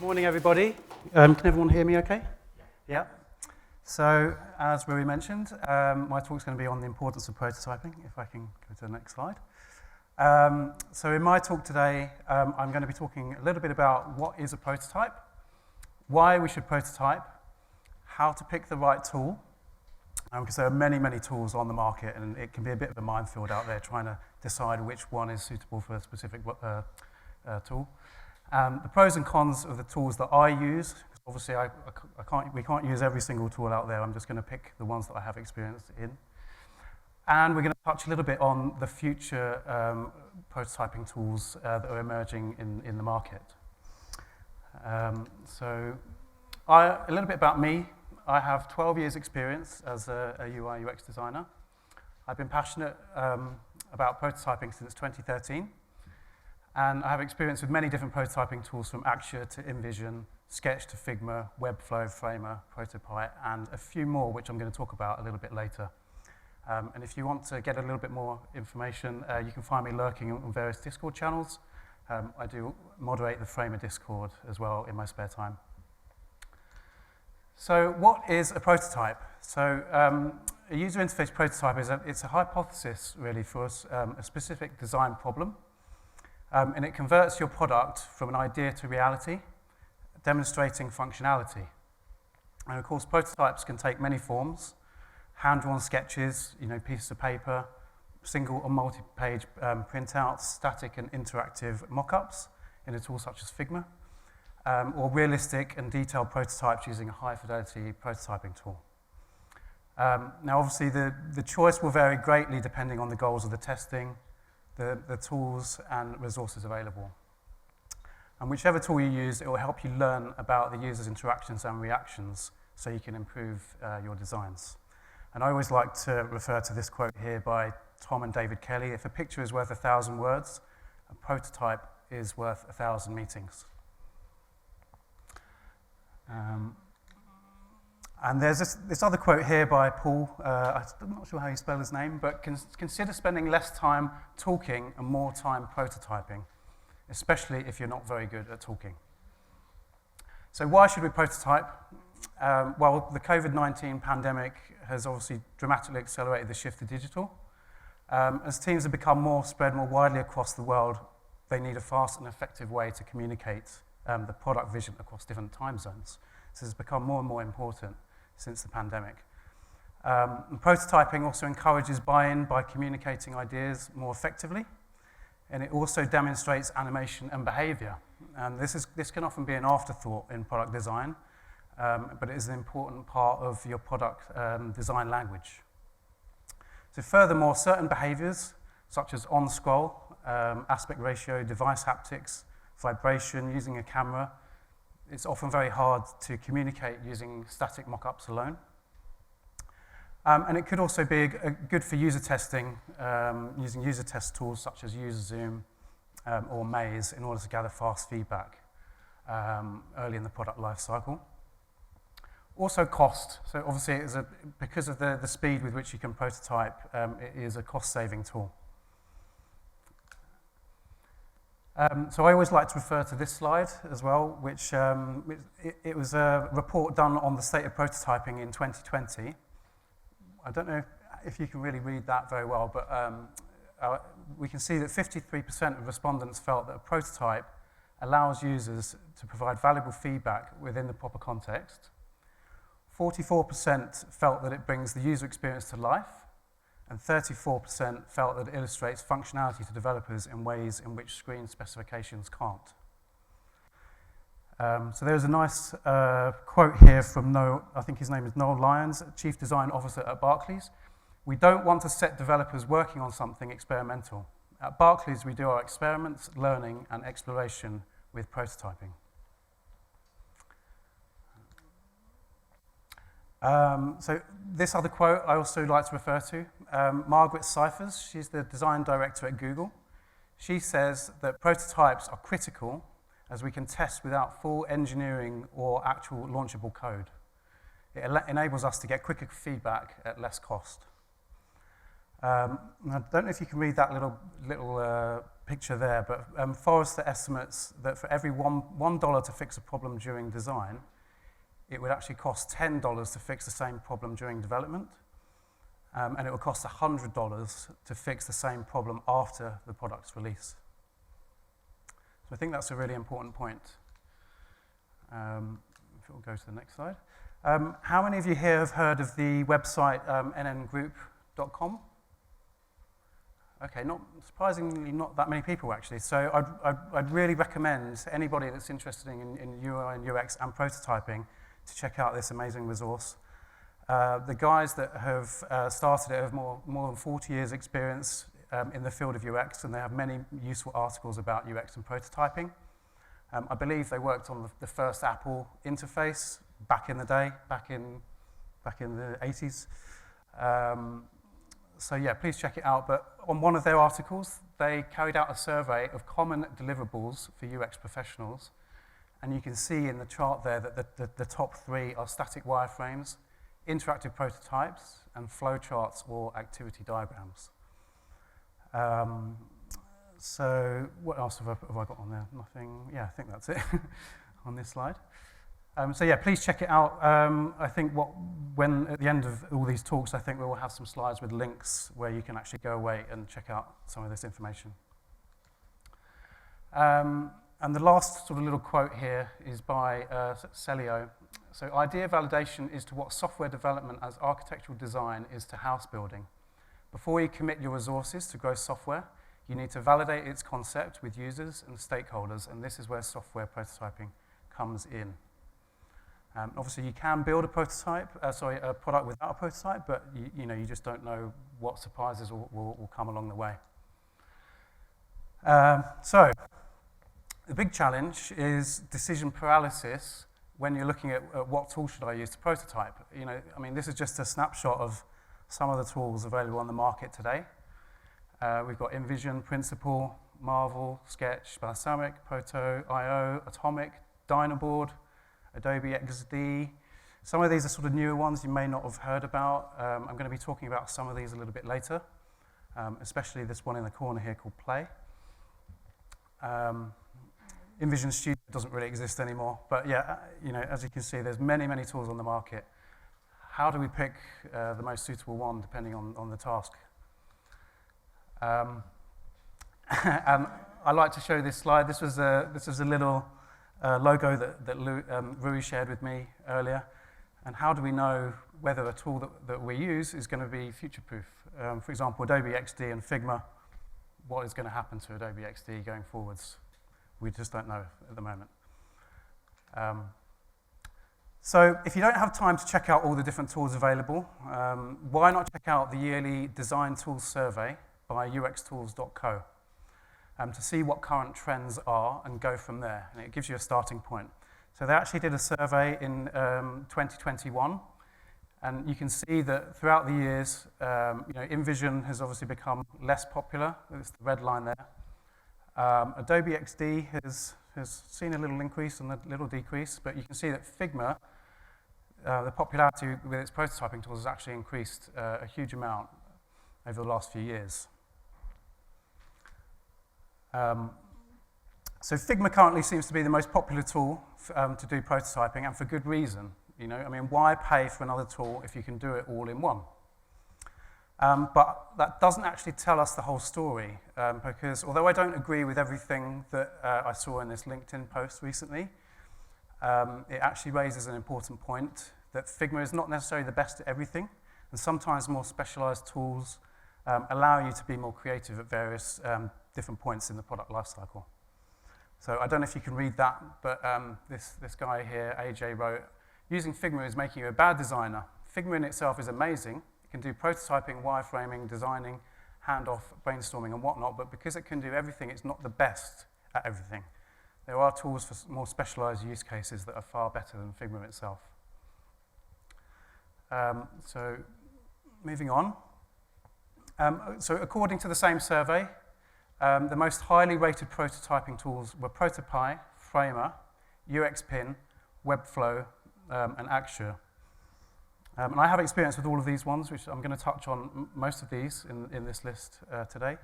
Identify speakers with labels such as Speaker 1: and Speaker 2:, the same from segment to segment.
Speaker 1: Morning, everybody. Can everyone hear me okay? Yeah. So, as Rui mentioned, my talk's going to be on the importance of prototyping, if I can go to the next slide. So in my talk today, I'm going to be talking a little bit about what is a prototype, why we should prototype, how to pick the right tool, because there are many, many tools on the market, and it can be a bit of a minefield out there trying to decide which one is suitable for a specific tool. The pros and cons of the tools that I use. Obviously, we can't use every single tool out there. I'm just going to pick the ones that I have experience in. And we're going to touch a little bit on the future prototyping tools that are emerging in the market. So a little bit about me. I have 12 years experience as a UI UX designer. I've been passionate about prototyping since 2013. And I have experience with many different prototyping tools, from Axure to InVision, Sketch to Figma, Webflow, Framer, Protopie, and a few more, which I'm going to talk about a little bit later. And if you want to get a little bit more information, you can find me lurking on various Discord channels. I do moderate the Framer Discord as well in my spare time. So what is a prototype? So a user interface prototype it's a hypothesis, really, for a specific design problem. And it converts your product from an idea to reality, demonstrating functionality. And of course, prototypes can take many forms: hand-drawn sketches, pieces of paper, single or multi-page printouts, static and interactive mock-ups in a tool such as Figma, or realistic and detailed prototypes using a high-fidelity prototyping tool. Now, obviously, the choice will vary greatly depending on the goals of the testing, the tools and resources available. And whichever tool you use, it will help you learn about the user's interactions and reactions so you can improve your designs. And I always like to refer to this quote here by Tom and David Kelly: "If a picture is worth 1,000 words, a prototype is worth 1,000 meetings." And there's this other quote here by Paul. I'm not sure how you spell his name, but consider spending less time talking and more time prototyping, especially if you're not very good at talking. So why should we prototype? Well, the COVID-19 pandemic has obviously dramatically accelerated the shift to digital. As teams have become more spread more widely across the world, they need a fast and effective way to communicate the product vision across different time zones. So it's become more and more important since the pandemic. And prototyping also encourages buy-in by communicating ideas more effectively, and it also demonstrates animation and behavior. And this can often be an afterthought in product design, but it is an important part of your product design language. So furthermore, certain behaviors, such as on-scroll, aspect ratio, device haptics, vibration, using a camera, it's often very hard to communicate using static mock-ups alone. And it could also be good for user testing, using user test tools such as UserZoom or Maze in order to gather fast feedback early in the product life cycle. Also cost. So obviously, because of the speed with which you can prototype, it is a cost-saving tool. So I always like to refer to this slide as well, which it was a report done on the state of prototyping in 2020. I don't know if you can really read that very well, but we can see that 53% of respondents felt that a prototype allows users to provide valuable feedback within the proper context. 44% felt that it brings the user experience to life, and 34% felt that it illustrates functionality to developers in ways in which screen specifications can't. So there's a nice quote here from Noel, I think his name is Noel Lyons, Chief Design Officer at Barclays. "We don't want to set developers working on something experimental. At Barclays, we do our experiments, learning, and exploration with prototyping." So this other quote I also like to refer to. Margaret Cyphers, she's the design director at Google. She says that prototypes are critical as we can test without full engineering or actual launchable code. It enables us to get quicker feedback at less cost. I don't know if you can read that little picture there, but Forrester estimates that for every $1 to fix a problem during design, it would actually cost $10 to fix the same problem during development, and it would cost $100 to fix the same problem after the product's release. So I think that's a really important point. If we'll go to the next slide. How many of you here have heard of the website nngroup.com? Okay, not surprisingly, not that many people actually. So I'd really recommend anybody that's interested in UI and UX and prototyping to check out this amazing resource. The guys that have started it have more than 40 years experience in the field of UX, and they have many useful articles about UX and prototyping. I believe they worked on the first Apple interface back in the day, back in the 80s. So yeah, please check it out. But on one of their articles, they carried out a survey of common deliverables for UX professionals. And you can see in the chart there that the top three are static wireframes, interactive prototypes, and flowcharts or activity diagrams. So what else have I got on there? Nothing. Yeah, I think that's it on this slide. So yeah, please check it out. I think when at the end of all these talks, I think we will have some slides with links where you can actually go away and check out some of this information. And the last sort of little quote here is by Celio. So idea validation is to what software development as architectural design is to house building. Before you commit your resources to grow software, you need to validate its concept with users and stakeholders, and this is where software prototyping comes in. Obviously, you can build a product without a prototype, but you just don't know what surprises will come along the way. So, the big challenge is decision paralysis when you're looking at what tool should I use to prototype. This is just a snapshot of some of the tools available on the market today. We've got InVision, Principle, Marvel, Sketch, Balsamiq, Proto.io, Atomic, Dynaboard, Adobe XD. Some of these are sort of newer ones you may not have heard about. I'm going to be talking about some of these a little bit later, especially this one in the corner here called Play. InVision Studio doesn't really exist anymore, but yeah, as you can see, there's many, many tools on the market. How do we pick the most suitable one depending on the task? And I like to show this slide. This was a little logo that Rui shared with me earlier. And how do we know whether a tool that we use is going to be future-proof? For example, Adobe XD and Figma, what is going to happen to Adobe XD going forwards? We just don't know at the moment. So if you don't have time to check out all the different tools available, why not check out the yearly Design Tools Survey by uxtools.co to see what current trends are and go from there. And it gives you a starting point. So they actually did a survey in 2021, and you can see that throughout the years, InVision has obviously become less popular. It's the red line there. Adobe XD has seen a little increase and a little decrease, but you can see that Figma, the popularity with its prototyping tools has actually increased a huge amount over the last few years. So Figma currently seems to be the most popular tool to do prototyping, and for good reason. Why pay for another tool if you can do it all in one? But that doesn't actually tell us the whole story, because although I don't agree with everything that I saw in this LinkedIn post recently, it actually raises an important point that Figma is not necessarily the best at everything, and sometimes more specialized tools allow you to be more creative at various different points in the product lifecycle. So I don't know if you can read that, but this guy here, AJ, wrote, using Figma is making you a bad designer. Figma in itself is amazing. It can do prototyping, wireframing, designing, handoff, brainstorming, and whatnot, but because it can do everything, it's not the best at everything. There are tools for more specialized use cases that are far better than Figma itself. So moving on. So according to the same survey, the most highly rated prototyping tools were Protopie, Framer, UXPin, Webflow, and Axure. And I have experience with all of these ones, which I'm going to touch on most of these in this list today.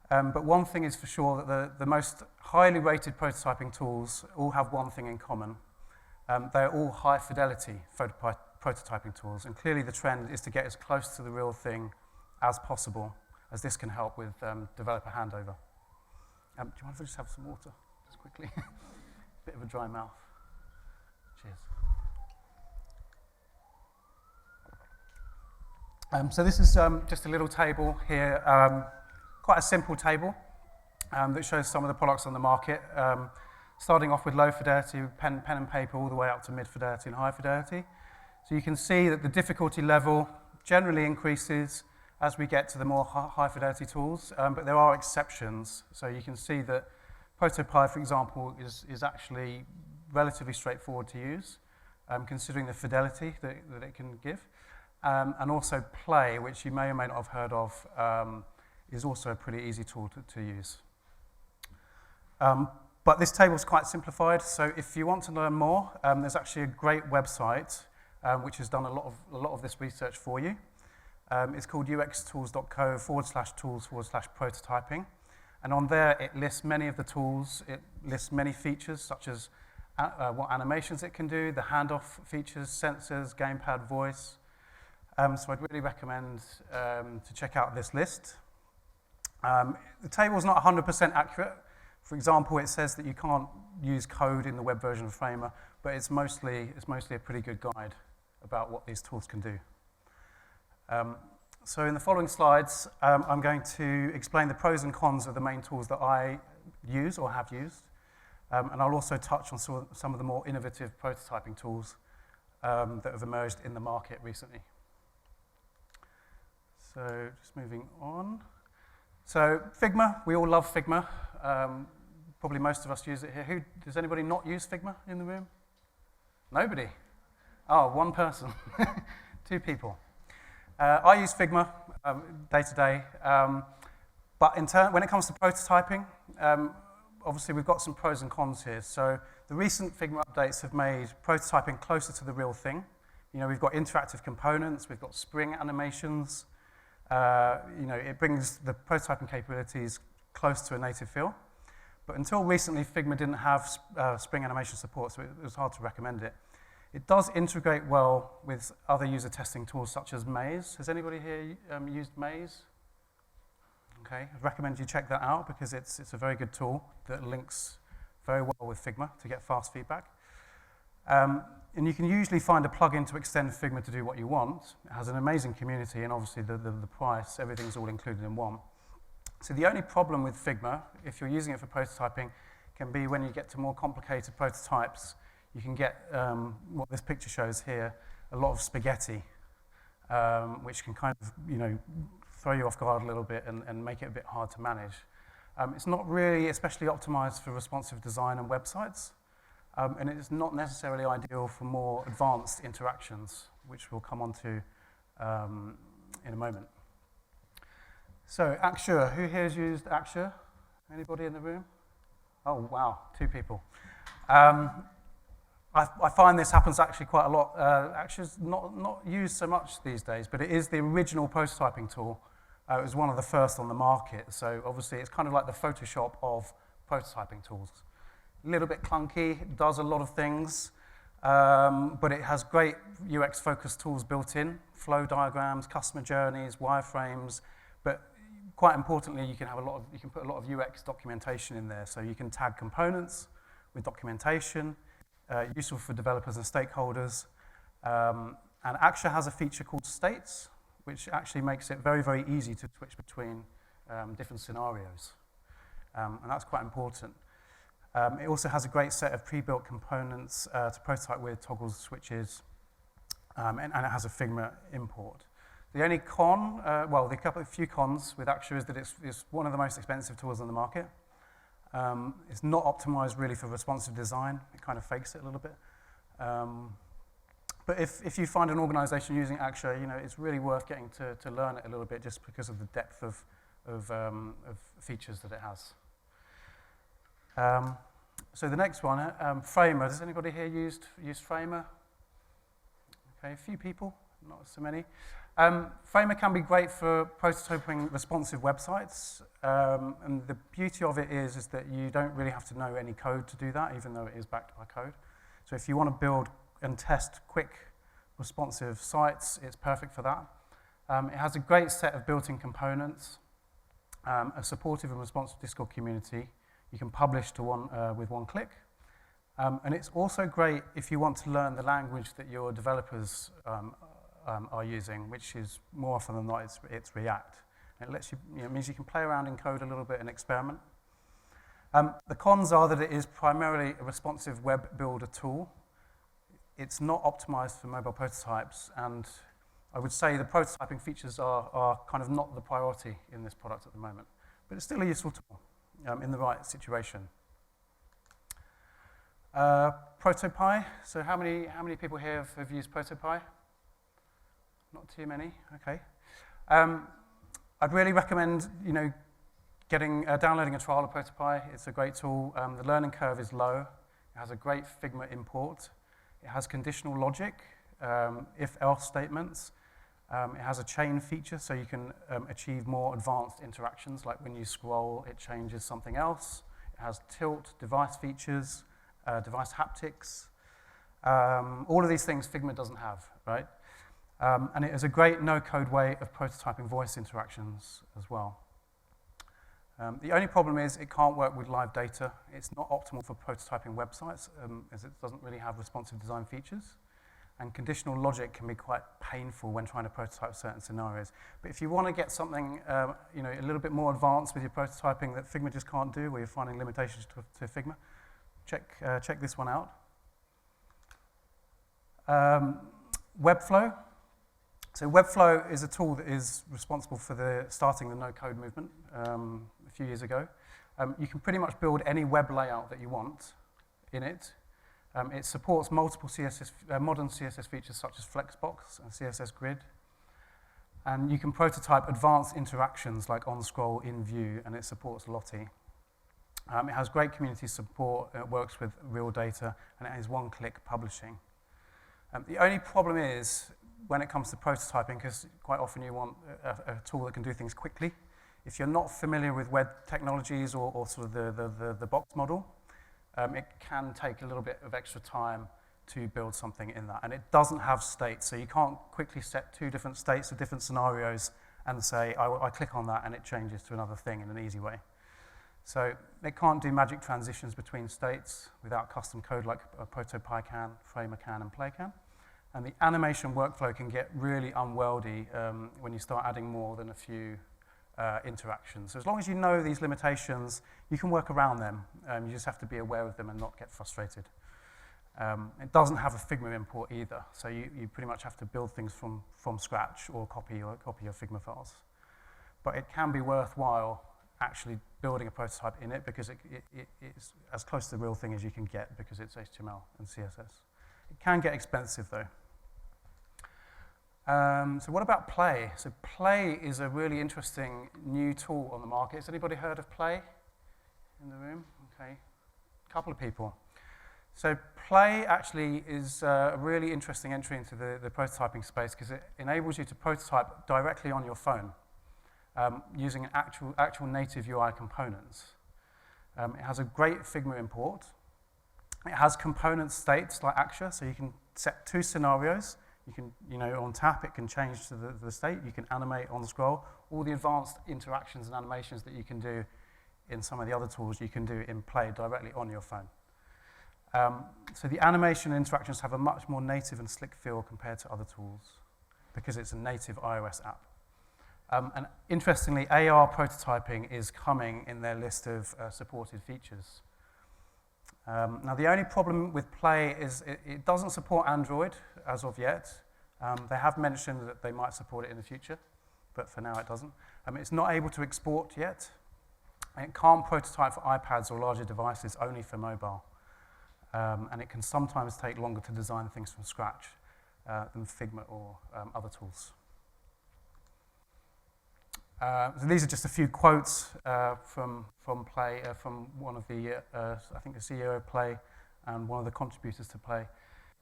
Speaker 1: But one thing is for sure, that the most highly rated prototyping tools all have one thing in common. They're all high fidelity prototyping tools, and clearly the trend is to get as close to the real thing as possible, as this can help with developer handover. Do you mind if I just have some water, just quickly? Bit of a dry mouth. Cheers. So this is just a little table here, quite a simple table that shows some of the products on the market, starting off with low fidelity, pen and paper, all the way up to mid fidelity and high fidelity. So you can see that the difficulty level generally increases as we get to the more high fidelity tools, but there are exceptions. So you can see that Protopie, for example, is actually relatively straightforward to use, considering the fidelity that it can give. And also Play, which you may or may not have heard of, is also a pretty easy tool to use. But this table is quite simplified, so if you want to learn more, there's actually a great website which has done a lot of this research for you. It's called uxtools.co/tools/prototyping. And on there, it lists many of the tools. It lists many features, such as what animations it can do, the handoff features, sensors, gamepad, voice. So I'd really recommend to check out this list. The table is not 100% accurate. For example, it says that you can't use code in the web version of Figma, but it's mostly a pretty good guide about what these tools can do. So in the following slides, I'm going to explain the pros and cons of the main tools that I use or have used, and I'll also touch on some of the more innovative prototyping tools that have emerged in the market recently. So just moving on. So Figma, we all love Figma. Probably most of us use it here. Does anybody not use Figma in the room? Nobody? Oh, one person. 2 people. I use Figma day to day, but when it comes to prototyping, obviously we've got some pros and cons here. So the recent Figma updates have made prototyping closer to the real thing. You know, we've got interactive components, we've got spring animations. You know, it brings the prototyping capabilities close to a native feel. But until recently, Figma didn't have spring animation support, so it was hard to recommend it. It does integrate well with other user testing tools such as Maze. Has anybody here used Maze? Okay, I'd recommend you check that out because it's a very good tool that links very well with Figma to get fast feedback. And you can usually find a plugin to extend Figma to do what you want. It has an amazing community, and obviously the price, everything's all included in one. So the only problem with Figma, if you're using it for prototyping, can be when you get to more complicated prototypes, you can get what this picture shows here, a lot of spaghetti, which can kind of, you know, throw you off guard a little bit and make it a bit hard to manage. It's not really especially optimized for responsive design and websites. And it's not necessarily ideal for more advanced interactions, which we'll come on to in a moment. So, Axure. Who here has used Axure? Anybody in the room? Oh, wow, 2 people. I find this happens actually quite a lot. Axure's not used so much these days, but it is the original prototyping tool. It was one of the first on the market, so obviously it's kind of like the Photoshop of prototyping tools. A little bit clunky, it does a lot of things, but it has great UX-focused tools built in, flow diagrams, customer journeys, wireframes, but quite importantly, you can put a lot of UX documentation in there, so you can tag components with documentation, useful for developers and stakeholders. And Axure has a feature called states, which actually makes it very, very easy to switch between different scenarios, and that's quite important. It also has a great set of pre-built components to prototype with, toggles, switches, and it has a Figma import. The only con, well, a few cons with Axure is that it's one of the most expensive tools on the market. It's not optimized really for responsive design. It kind of fakes it a little bit. But if you find an organization using Axure, you know, it's really worth getting to learn it a little bit just because of the depth of features that it has. So the next one, Framer. Does anybody here used Framer? Okay, a few people, not so many. Figma can be great for prototyping responsive websites, and the beauty of it is that you don't really have to know any code to do that, even though it is backed by code. So if you want to build and test quick, responsive sites, it's perfect for that. It has a great set of built-in components, a supportive and responsive Discord community. You can publish to with one click. And it's also great if you want to learn the language that your developers are using, which is more often than not, it's React. And it lets you, it means you can play around in code a little bit and experiment. The cons are that it is primarily a responsive web builder tool. It's not optimized for mobile prototypes, and I would say the prototyping features are kind of not the priority in this product at the moment. But it's still a useful tool in the right situation. Protopie. So how many people here have used Protopie? Not too many. Okay. I'd really recommend downloading a trial of Protopie. It's a great tool. The learning curve is low. It has a great Figma import. It has conditional logic, if-else statements. It has a chain feature, so you can achieve more advanced interactions, like when you scroll, it changes something else. It has tilt, device features, device haptics. All of these things Figma doesn't have, right? And it is a great no-code way of prototyping voice interactions as well. The only problem is it can't work with live data. It's not optimal for prototyping websites, as it doesn't really have responsive design features. And conditional logic can be quite painful when trying to prototype certain scenarios. But if you want to get something a little bit more advanced with your prototyping that Figma just can't do, where you're finding limitations to Figma, check this one out. Webflow. So Webflow is a tool that is responsible for starting the no-code movement a few years ago. You can pretty much build any web layout that you want in it. It supports multiple modern CSS features such as Flexbox and CSS Grid. And you can prototype advanced interactions like on-scroll, in-view, and it supports Lottie. It has great community support, it works with real data, and it is one-click publishing. The only problem is when it comes to prototyping, because quite often you want a tool that can do things quickly. If you're not familiar with web technologies or sort of the box model, it can take a little bit of extra time to build something in that. And it doesn't have states, so you can't quickly set two different states of different scenarios and say, I click on that and it changes to another thing in an easy way. So it can't do magic transitions between states without custom code like Protopie can, Figma can, and Play can. And the animation workflow can get really unwieldy when you start adding more than a few interactions. So as long as you know these limitations, you can work around them. You just have to be aware of them and not get frustrated. It doesn't have a Figma import either, so you pretty much have to build things from scratch or copy your Figma files. But it can be worthwhile actually building a prototype in it because it's as close to the real thing as you can get because it's HTML and CSS. It can get expensive though. So what about Play? So Play is a really interesting new tool on the market. Has anybody heard of Play in the room? Okay, a couple of people. So Play actually is a really interesting entry into the prototyping space because it enables you to prototype directly on your phone using actual native UI components. It has a great Figma import. It has component states like Axure, so you can set two scenarios. You can, on tap, it can change to the state. You can animate on the scroll. All the advanced interactions and animations that you can do in some of the other tools, you can do in Play directly on your phone. So the animation and interactions have a much more native and slick feel compared to other tools because it's a native iOS app. And interestingly, AR prototyping is coming in their list of supported features. Now, the only problem with Play is it doesn't support Android as of yet. They have mentioned that they might support it in the future, but for now it doesn't. It's not able to export yet. It can't prototype for iPads or larger devices, only for mobile. And it can sometimes take longer to design things from scratch than Figma or other tools. So these are just a few quotes from Play, from one of the, I think the CEO of Play and one of the contributors to Play.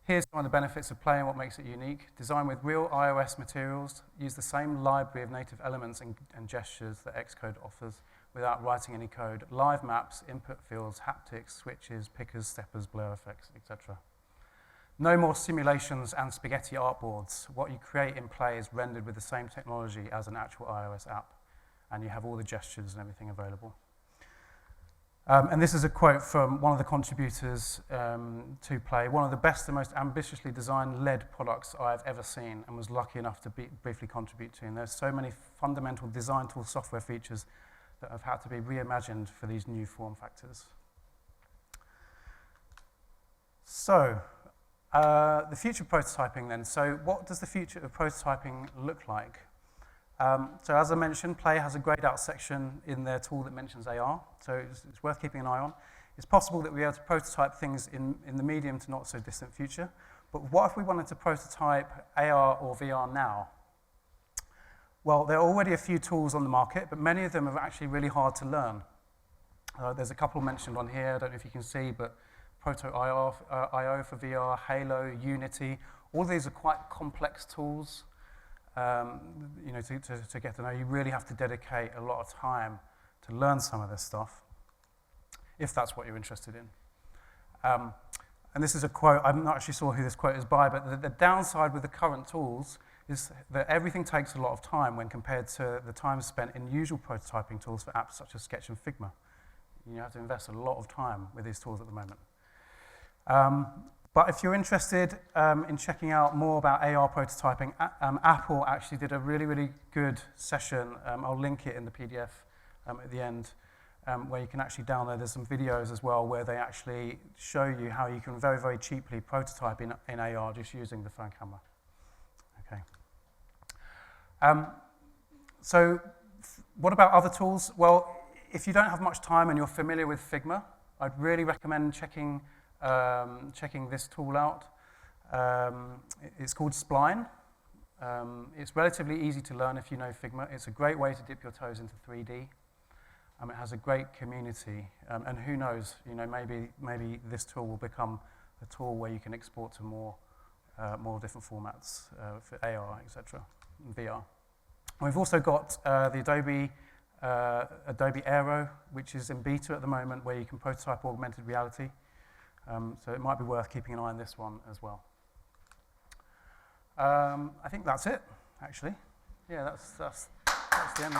Speaker 1: Here's some of the benefits of Play and what makes it unique. Design with real iOS materials, use the same library of native elements and gestures that Xcode offers without writing any code. Live maps, input fields, haptics, switches, pickers, steppers, blur effects, etc. No more simulations and spaghetti artboards. What you create in Play is rendered with the same technology as an actual iOS app, and you have all the gestures and everything available. And this is a quote from one of the contributors to Play, one of the best and most ambitiously design-led products I've ever seen, and was lucky enough to briefly contribute to. And there's so many fundamental design tool software features that have had to be reimagined for these new form factors. So, the future of prototyping then. So what does the future of prototyping look like? So as I mentioned, Play has a grayed out section in their tool that mentions AR, so it's worth keeping an eye on. It's possible that we'll be able to prototype things in the medium to not so distant future, but what if we wanted to prototype AR or VR now? Well, there are already a few tools on the market, but many of them are actually really hard to learn. There's a couple mentioned on here, I don't know if you can see, but Protopie for VR, Halo, Unity, all of these are quite complex tools. You know, to get to know, you really have to dedicate a lot of time to learn some of this stuff, if that's what you're interested in. And this is a quote, I'm not actually sure who this quote is by, but the downside with the current tools is that everything takes a lot of time when compared to the time spent in usual prototyping tools for apps such as Sketch and Figma. You have to invest a lot of time with these tools at the moment. But if you're interested in checking out more about AR prototyping, Apple actually did a really, really good session. I'll link it in the PDF at the end, where you can actually download. There's some videos as well where they actually show you how you can very, very cheaply prototype in AR just using the phone camera. Okay. So what about other tools? Well, if you don't have much time and you're familiar with Figma, I'd really recommend checking this tool out. It's called Spline. It's relatively easy to learn if you know Figma. It's a great way to dip your toes into 3D. It has a great community, and who knows, you know, maybe this tool will become a tool where you can export to more different formats for AR, etc., and VR. And we've also got the Adobe Aero, which is in beta at the moment, where you can prototype augmented reality. So it might be worth keeping an eye on this one as well. I think that's it, actually. Yeah, that's the end.